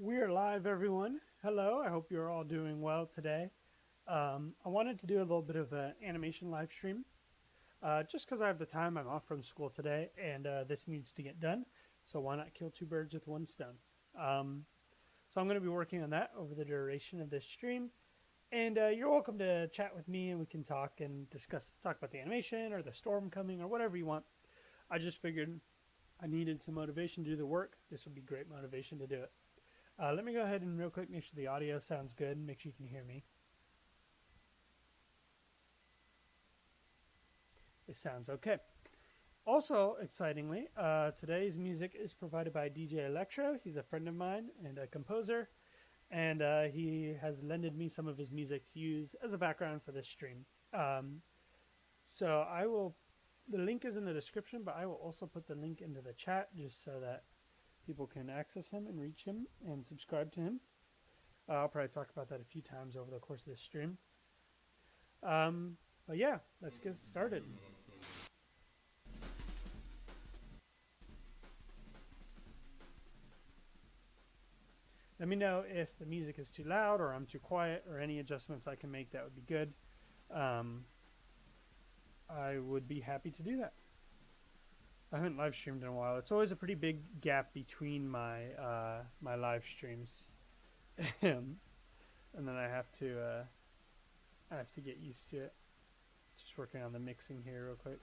We're live, everyone. Hello, I hope you're all doing well today. I wanted to do a little bit of an animation live stream. Just because I have the time, I'm off from school today, and this needs to get done. So why not kill two birds with one stone? Um, so I'm going to be working on that over the duration of this stream. And you're welcome to chat with me, and we can talk and talk about the animation or the storm coming or whatever you want. I just figured I needed some motivation to do the work. This would be great motivation to do it. Let me go ahead and real quick make sure the audio sounds good and make sure you can hear me. It sounds okay. Also, excitingly, today's music is provided by DJ Electro. He's a friend of mine and a composer, and he has lended me some of his music to use as a background for this stream. Um, so I will, the link is in the description, but I will also put the link into the chat just so that people can access him and reach him and subscribe to him. I'll probably talk about that a few times over the course of this stream. But yeah, let's get started. Let me know if the music is too loud or I'm too quiet or any adjustments I can make. That would be good. Um, I would be happy to do that. I haven't live streamed in a while. It's always a pretty big gap between my live streams, and then I have to get used to it. Just working on the mixing here real quick.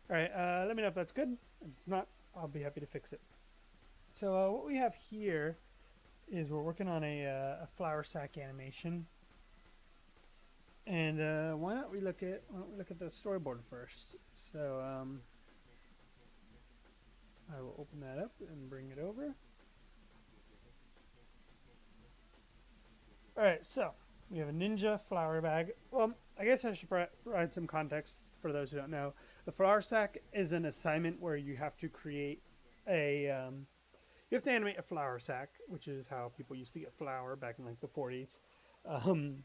All right, let me know if that's good. If it's not, I'll be happy to fix it. So what we have here is we're working on a flour sack animation, and why don't we look at the storyboard first? So I will open that up and bring it over. All right, so we have a ninja flour bag. Well, I guess I should provide some context for those who don't know. The flour sack is an assignment where you have to create you have to animate a flour sack, which is how people used to get flour back in like the 40s. Um,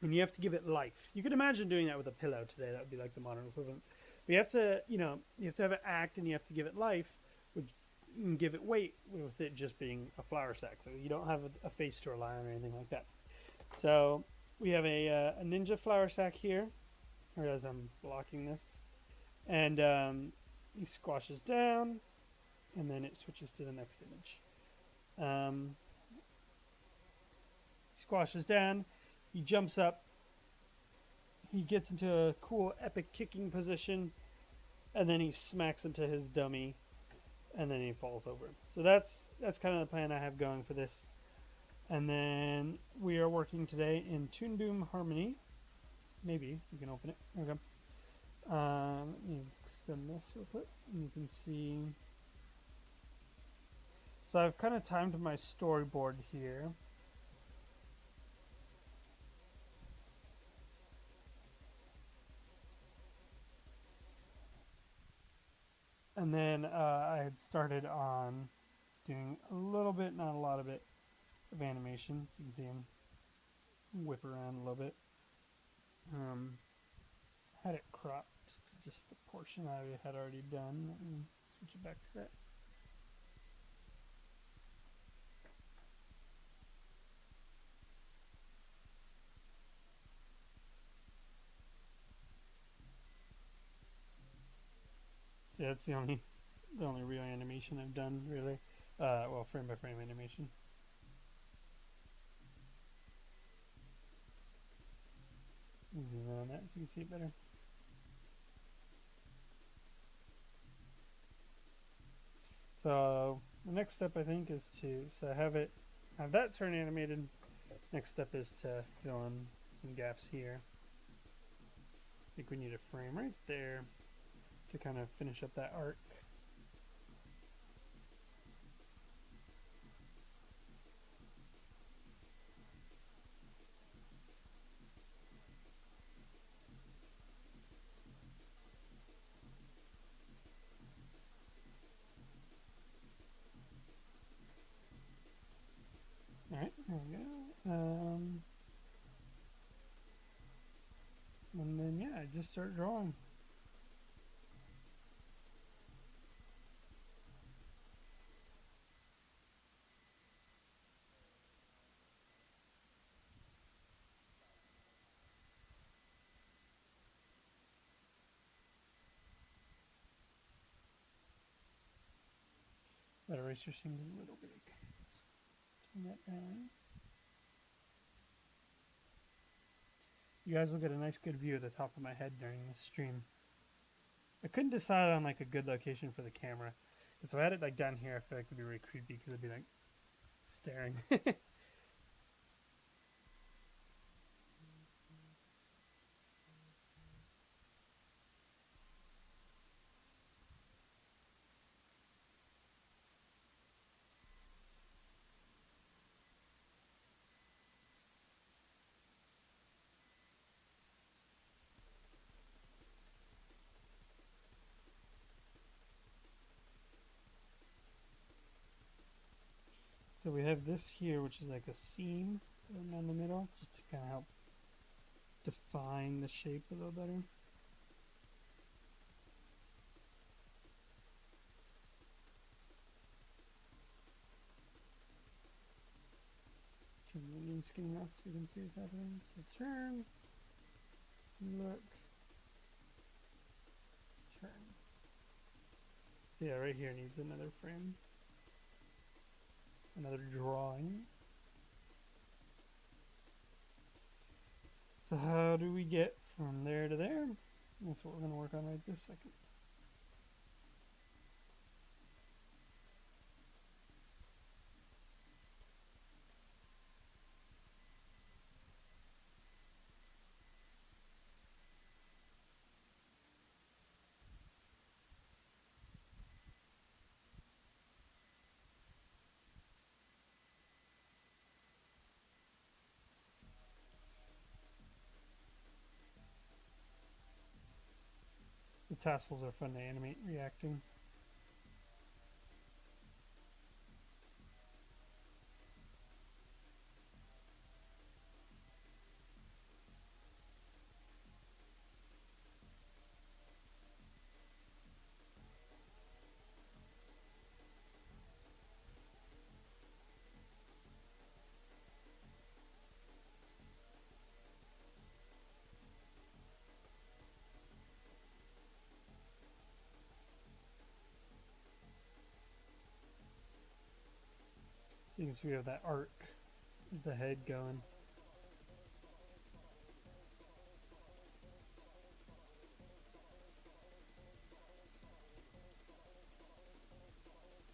and you have to give it life. You could imagine doing that with a pillow today. That would be like the modern equivalent. But you have to, you have to have it act and you have to give it life, which and give it weight with it just being a flour sack. So you don't have a face to rely on or anything like that. So we have a ninja flour sack here, or as I'm blocking this, and he squashes down, and then it switches to the next image. He squashes down, he jumps up, he gets into a cool epic kicking position, and then he smacks into his dummy, and then he falls over. So that's kind of the plan I have going for this. And then we are working today in Toon Boom Harmony. Maybe we can open it. Okay. Let me extend this real quick, and you can see. So I've kind of timed my storyboard here. And then I had started on doing a little bit, not a lot of it, of animation. So you can see him whip around a little bit. Had it cropped to just the portion I had already done. Let me switch it back to that. Yeah, that's the only real animation I've done, really. Well, frame by frame animation. Zoom in on that so you can see it better. So the next step I think is to have that turn animated. Next step is to fill in some gaps here. I think we need a frame right there to kind of finish up that arc. Alright, there we go. And then, yeah, I just start drawing. That eraser seems a little big. Let's turn that down. You guys will get a nice good view of the top of my head during this stream. I couldn't decide on like a good location for the camera. And so I had it like down here. I feel like it'd be really creepy because it'd be like staring. So we have this here, which is like a seam down the middle, just to kind of help define the shape a little better. Turn the green screen off so you can see what's happening. So turn, look, turn. So yeah, right here needs another frame, another drawing. So how do we get from there to there? That's what we're going to work on right this second. The tassels are fun to animate reacting. So you can see we have that arc of the head going.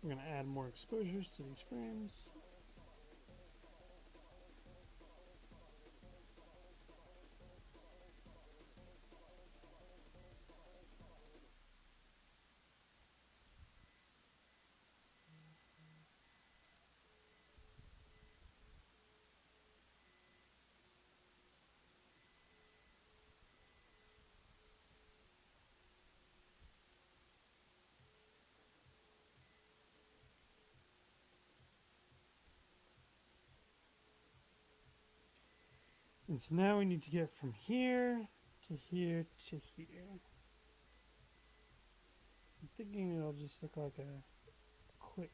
We're going to add more exposures to these frames. And so now we need to get from here to here to here. I'm thinking it'll just look like a quick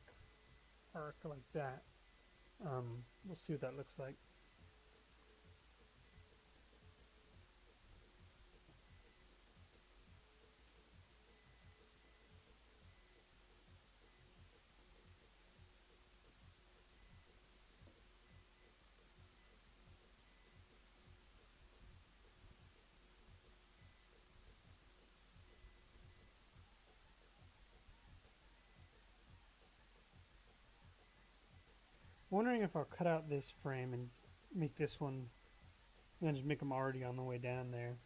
arc like that. We'll see what that looks like. I'm wondering if I'll cut out this frame and make this one, and then just make them already on the way down there.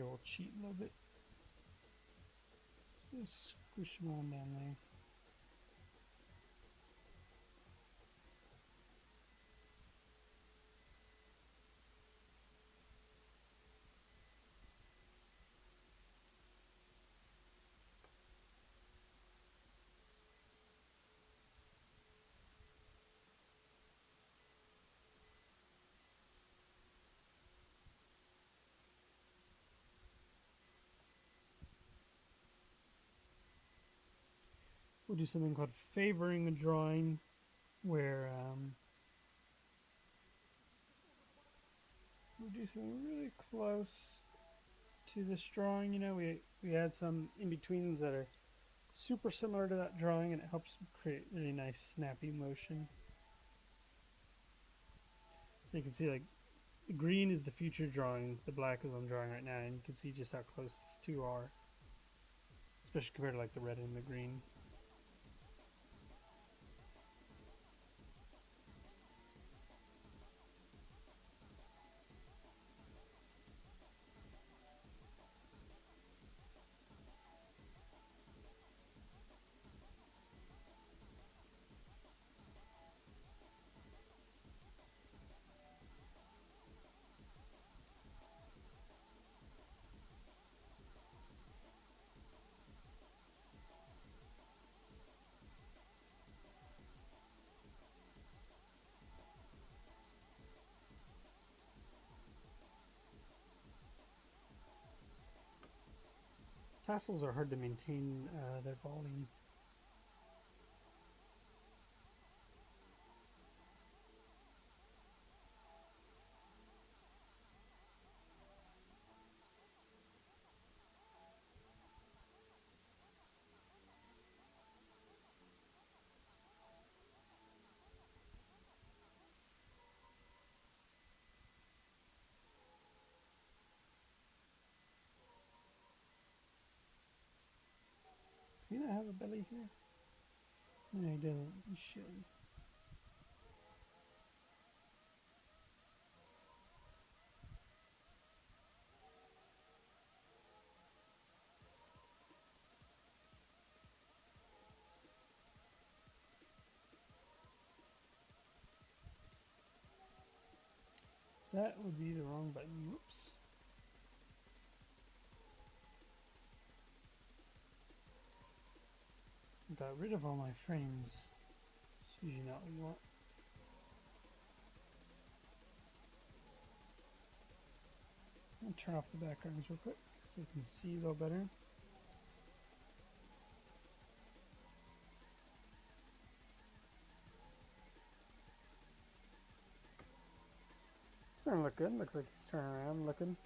Here we'll cheat a little bit. Just squish them on down there. We'll do something called favoring a drawing, where we'll do something really close to this drawing. You know, we add some in-betweens that are super similar to that drawing, and it helps create really nice snappy motion. So you can see, like, the green is the future drawing, the black is what I'm drawing right now, and you can see just how close these two are, especially compared to like the red and the green. Tassels are hard to maintain their volume. Does he not have a belly here? No, he doesn't. He should. That would be the wrong button. Whoops. Got rid of all my frames. It's usually not what you want. I'll turn off the backgrounds real quick so you can see a little better. It's starting to look good. Looks like he's turning around looking.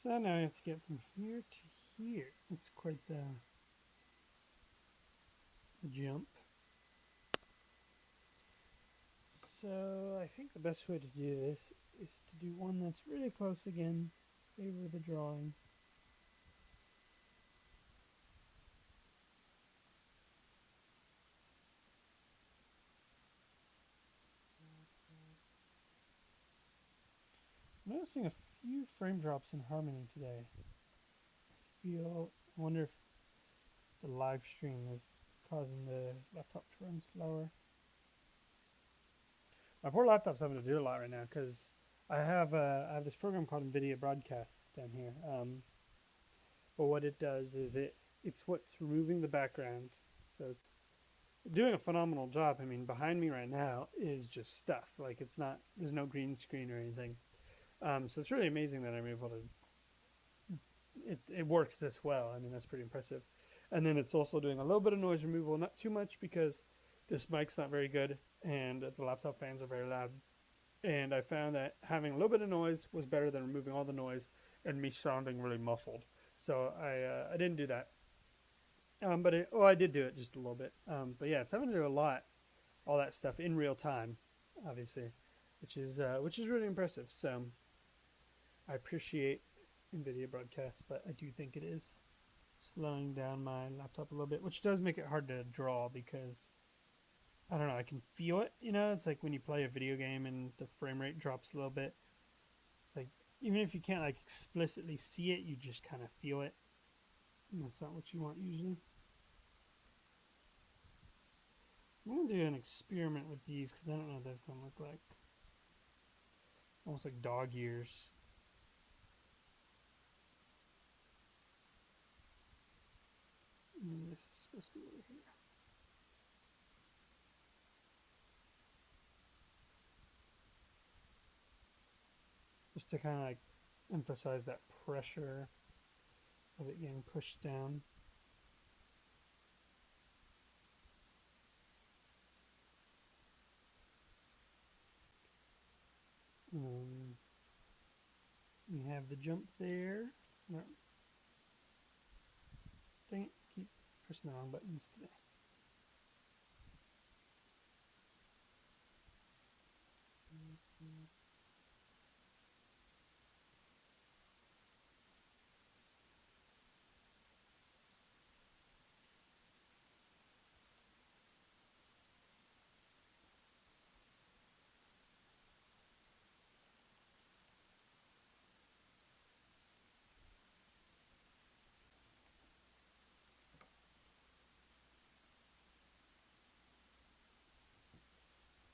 So now I have to get from here to here. It's quite the jump. So I think the best way to do this is to do one that's really close again. Favor the drawing. I'm noticing a few frame drops in Harmony today. I wonder if the live stream is causing the laptop to run slower. My poor laptop's having to do a lot right now because I have this program called NVIDIA Broadcasts down here. But what it does is it's what's removing the background, so it's doing a phenomenal job. I mean, behind me right now is just stuff. Like, it's not, there's no green screen or anything. So it's really amazing that I'm able to. It works this well. I mean, that's pretty impressive. And then it's also doing a little bit of noise removal, not too much because this mic's not very good and the laptop fans are very loud. And I found that having a little bit of noise was better than removing all the noise and me sounding really muffled. So I didn't do that. But I did do it just a little bit. But yeah, it's having to do a lot, all that stuff in real time, obviously, which is really impressive. So I appreciate NVIDIA broadcasts, but I do think it is slowing down my laptop a little bit, which does make it hard to draw because I don't know, I can feel it. It's like when you play a video game and the frame rate drops a little bit. It's like even if you can't like explicitly see it, you just kind of feel it. And that's not what you want usually. I'm gonna do an experiment with these because I don't know what that's gonna look like. Almost like dog ears. And this is supposed to be over here. Just to kind of like emphasize that pressure of it getting pushed down. We have the jump there. No. Dang it, keep pressing the wrong buttons today.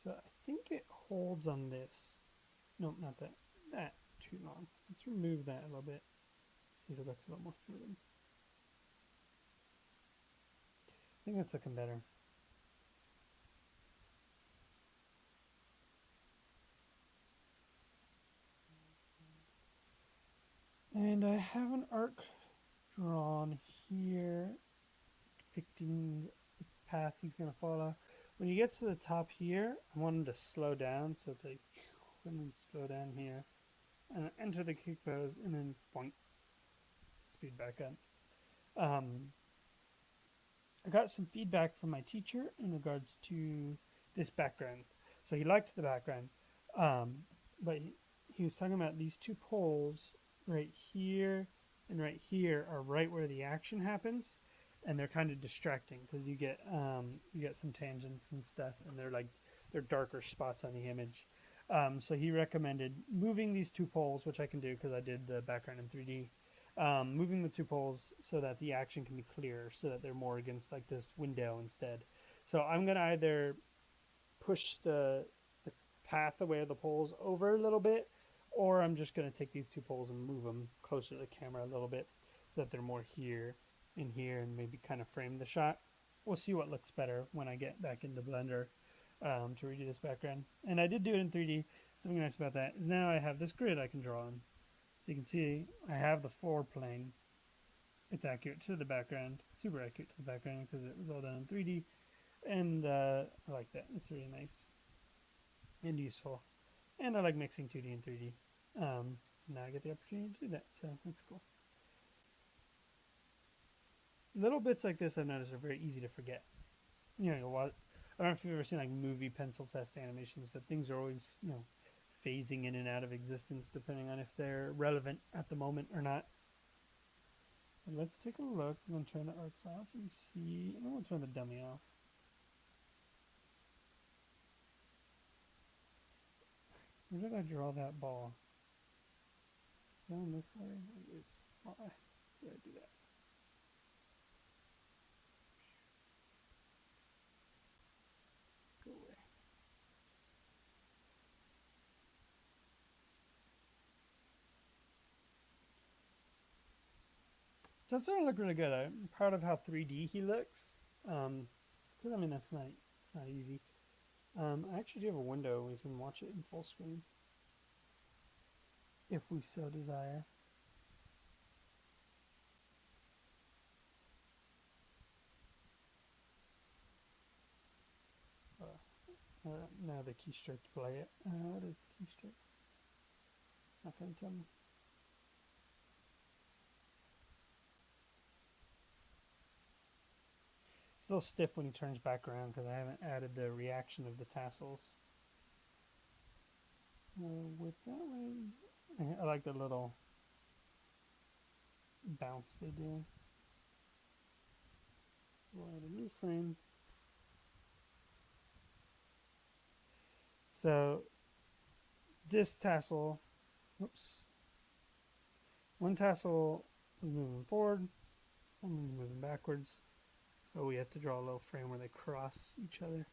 So I think it holds on this. Nope, not that. That too long. Let's remove that a little bit. See if it looks a little more fluid. I think that's looking better. And I have an arc drawn here depicting the path he's going to follow. When he gets to the top here, I want him to slow down. So it's like, and then slow down here. And enter the kick pose, and then boink, speed back up. I got some feedback from my teacher in regards to this background. So he liked the background, but he was talking about these two poles right here and right here are right where the action happens, and they're kind of distracting because you get some tangents and stuff, and they're darker spots on the image. So he recommended moving these two poles, which I can do because I did the background in 3D. Moving the two poles so that the action can be clearer, so that they're more against like this window instead. So I'm gonna either push the path away of the poles over a little bit, or I'm just gonna take these two poles and move them closer to the camera a little bit, so that they're more here and here, and maybe kind of frame the shot. We'll see what looks better when I get back into Blender to redo this background. And I did do it in 3D. Something nice about that is now I have this grid I can draw on. So you can see I have the floor plane. It's accurate to the background, super accurate to the background because it was all done in 3D. And I like that. It's really nice and useful. And I like mixing 2D and 3D. Now I get the opportunity to do that, so that's cool. Little bits like this I've noticed are very easy to forget. I don't know if you've ever seen like movie pencil test animations, but things are always, phasing in and out of existence depending on if they're relevant at the moment or not. But let's take a look. I'm going to turn the arcs off and see. I'm going to turn the dummy off. Where did I draw that ball? Down this way? It's why did I do that? Go away. Does starting to look really good. I'm proud of how 3D he looks. Because I mean it's not easy. I actually do have a window. We can watch it in full screen if we so desire. Now the keystrokes play it. What is the keystroke? It's not going to tell me. It's a little stiff when he turns back around because I haven't added the reaction of the tassels. With that way, I like the little bounce they do. We'll add a new frame. So this tassel, whoops, one tassel is moving forward, one is moving backwards. So we have to draw a little frame where they cross each other.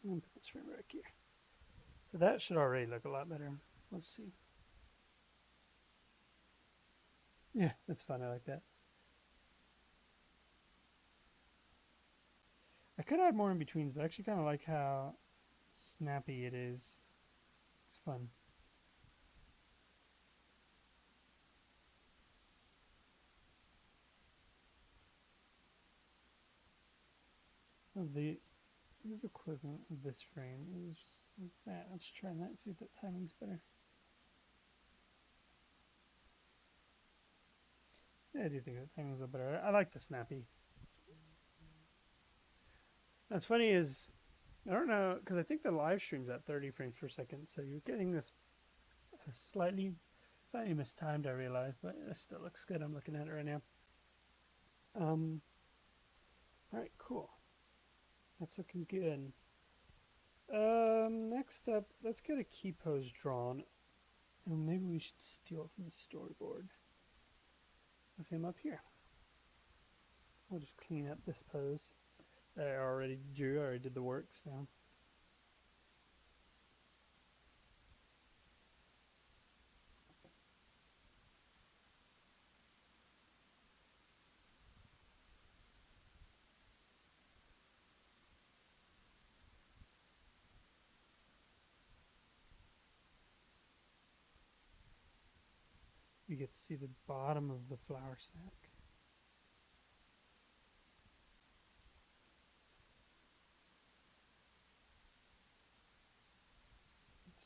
And put this frame back here. So that should already look a lot better. Let's see. Yeah, that's fun. I like that. I could add more in betweens, but I actually kind of like how snappy it is. It's fun. The equivalent of this frame is like that. Let's try that, see if that timing's better. Yeah, I do think that timing's a little better. I like the snappy. What's funny is, I don't know, because I think the live stream's at 30 frames per second, so you're getting this slightly mistimed, I realize, but it still looks good. I'm looking at it right now. Alright, cool. That's looking good. Next up, let's get a key pose drawn. And maybe we should steal it from the storyboard. With him up here. We'll just clean up this pose that I already drew. I already did the work, so. You get to see the bottom of the flower sack.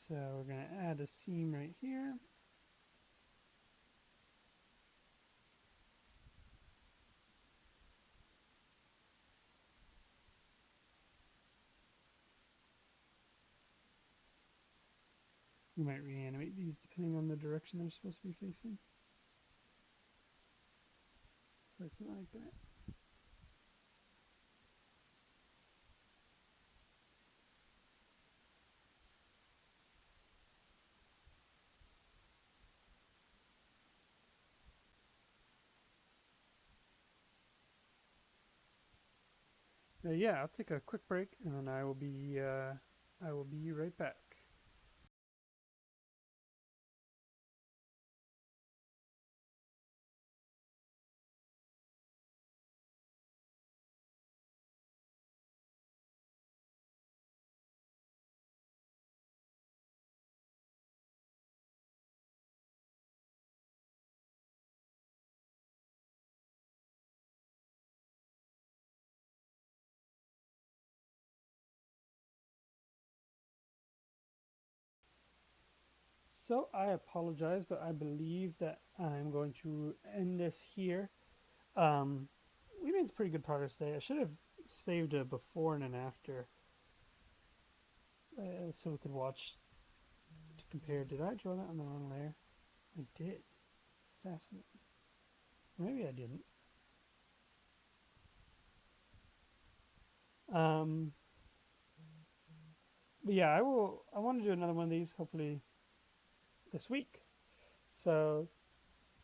So we're going to add a seam right here. We might reanimate these depending on the direction they're supposed to be facing. So it's not like that. Yeah, I'll take a quick break and then I will be right back. So I apologize, but I believe that I'm going to end this here. We made pretty good progress today. I should have saved a before and an after so we could watch to compare. Did I draw that on the wrong layer? I did. Fascinating. Maybe I didn't. But yeah, I want to do another one of these hopefully this week. So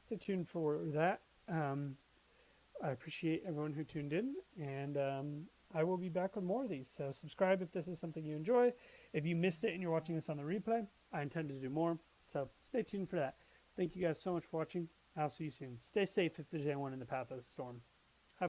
stay tuned for that. I appreciate everyone who tuned in, and I will be back with more of these. So subscribe if this is something you enjoy. If you missed it and you're watching this on the replay, I intend to do more. So stay tuned for that. Thank you guys so much for watching. I'll see you soon. Stay safe if there's anyone in the path of the storm.